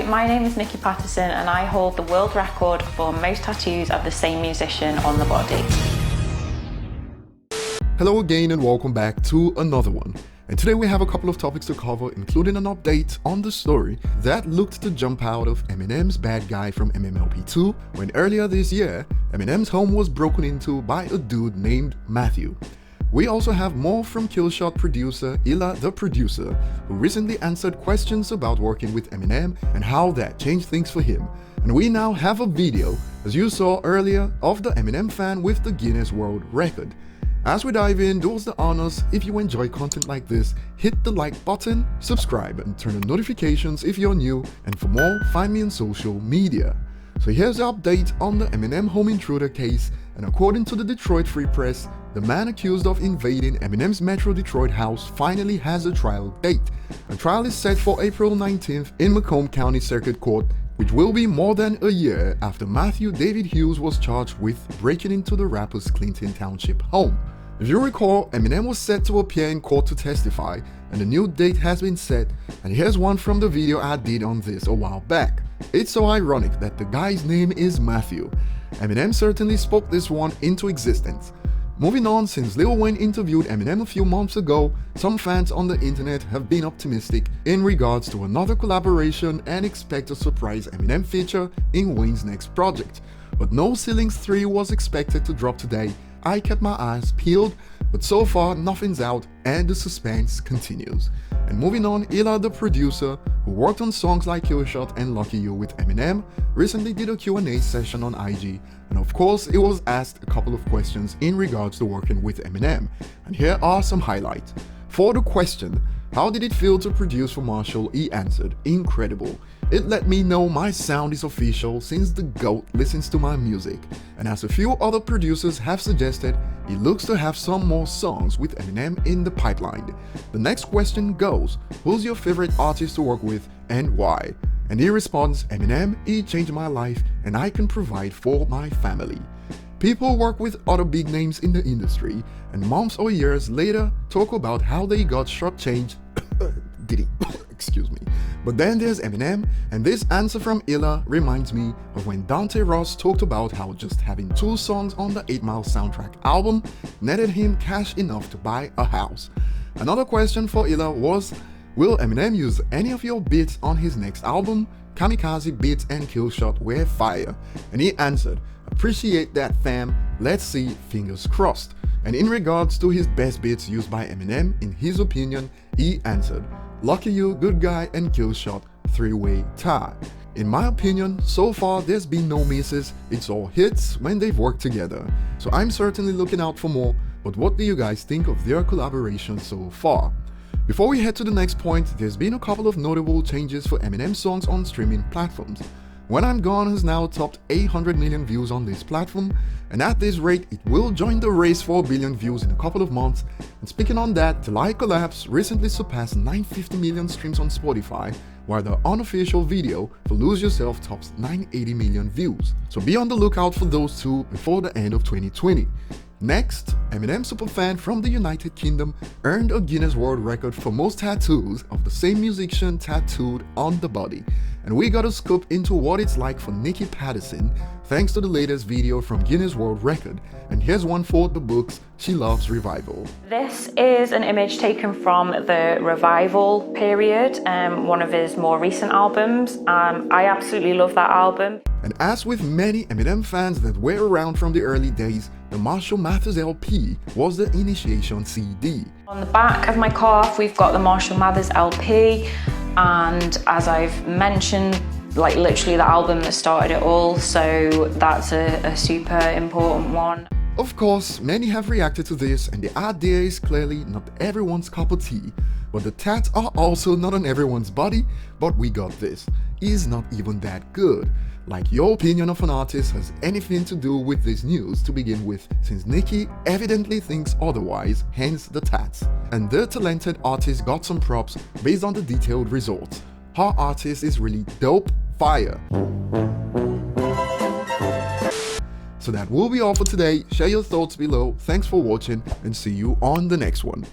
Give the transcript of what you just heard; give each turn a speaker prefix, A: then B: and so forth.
A: Hi, my name is Nikki Patterson and I hold the world record for most tattoos of the same musician on the body.
B: Hello again and welcome back to another one. And today we have a couple of topics to cover, including an update on the story that looked to jump out of Eminem's Bad Guy from MMLP2 when earlier this year, Eminem's home was broken into by a dude named Matthew. We also have more from Killshot producer illadaproducer, who recently answered questions about working with Eminem and how that changed things for him. And we now have a video, as you saw earlier, of the Eminem fan with the Guinness World Record. As we dive in, do us the honors. If you enjoy content like this, hit the like button, subscribe and turn on notifications if you're new, and for more, find me on social media. So here's the update on the Eminem home intruder case, and according to the Detroit Free Press, the man accused of invading Eminem's Metro Detroit house finally has a trial date. A trial is set for April 19th in Macomb County Circuit Court, which will be more than a year after Matthew David Hughes was charged with breaking into the rapper's Clinton Township home. If you recall, Eminem was set to appear in court to testify, and a new date has been set, and here's one from the video I did on this a while back. It's so ironic that the guy's name is Matthew. Eminem certainly spoke this one into existence. Moving on, since Lil Wayne interviewed Eminem a few months ago, some fans on the internet have been optimistic in regards to another collaboration and expect a surprise Eminem feature in Wayne's next project. But No Ceilings 3 was expected to drop today. I kept my eyes peeled, but so far nothing's out and the suspense continues. And moving on, illadaproducer, who worked on songs like Killshot and Lucky You with Eminem, recently did a Q&A session on IG, and of course it was asked a couple of questions in regards to working with Eminem, and here are some highlights. For the question, how did it feel to produce for Marshall, he answered, incredible. It let me know my sound is official since the GOAT listens to my music, and as a few other producers have suggested, he looks to have some more songs with Eminem in the pipeline. The next question goes, who's your favorite artist to work with and why? And he responds, Eminem, he changed my life and I can provide for my family. People work with other big names in the industry and months or years later talk about how they got shortchanged. Excuse me. But then there's Eminem, and this answer from Illa reminds me of when Dante Ross talked about how just having 2 songs on the 8 Mile soundtrack album netted him cash enough to buy a house. Another question for Illa was, will Eminem use any of your beats on his next album? Kamikaze beats and Killshot were fire. And he answered, appreciate that fam, let's see, fingers crossed. And in regards to his best beats used by Eminem, in his opinion, he answered, Lucky You, Good Guy and Killshot, 3-way tie. In my opinion, so far there's been no misses, it's all hits when they've worked together. So I'm certainly looking out for more, but what do you guys think of their collaboration so far? Before we head to the next point, there's been a couple of notable changes for Eminem songs on streaming platforms. When I'm Gone has now topped 800 million views on this platform, and at this rate it will join the race for a billion views in a couple of months. And speaking on that, Till I Collapse recently surpassed 950 million streams on Spotify, while the unofficial video for Lose Yourself tops 980 million views. So be on the lookout for those two before the end of 2020. Next, Eminem superfan from the United Kingdom earned a Guinness World Record for most tattoos of the same musician tattooed on the body. And we got a scoop into what it's like for Nikki Patterson thanks to the latest video from Guinness World Record. And here's one for the books She Loves Revival.
A: This is an image taken from the Revival period, one of his more recent albums. I absolutely love that album.
B: And as with many Eminem fans that were around from the early days, the Marshall Mathers LP was the initiation CD.
A: On the back of my calf, we've got the Marshall Mathers LP, and as I've mentioned, like literally the album that started it all, so that's a super important one.
B: Of course, many have reacted to this, and the idea is clearly not everyone's cup of tea, but the tats are also not on everyone's body, but we got this. Is not even that good. Like your opinion of an artist has anything to do with this news to begin with, since Nikki evidently thinks otherwise, hence the tats. And the talented artist got some props based on the detailed results. Her artist is really dope fire. So that will be all for today. Share your thoughts below. Thanks for watching and see you on the next one.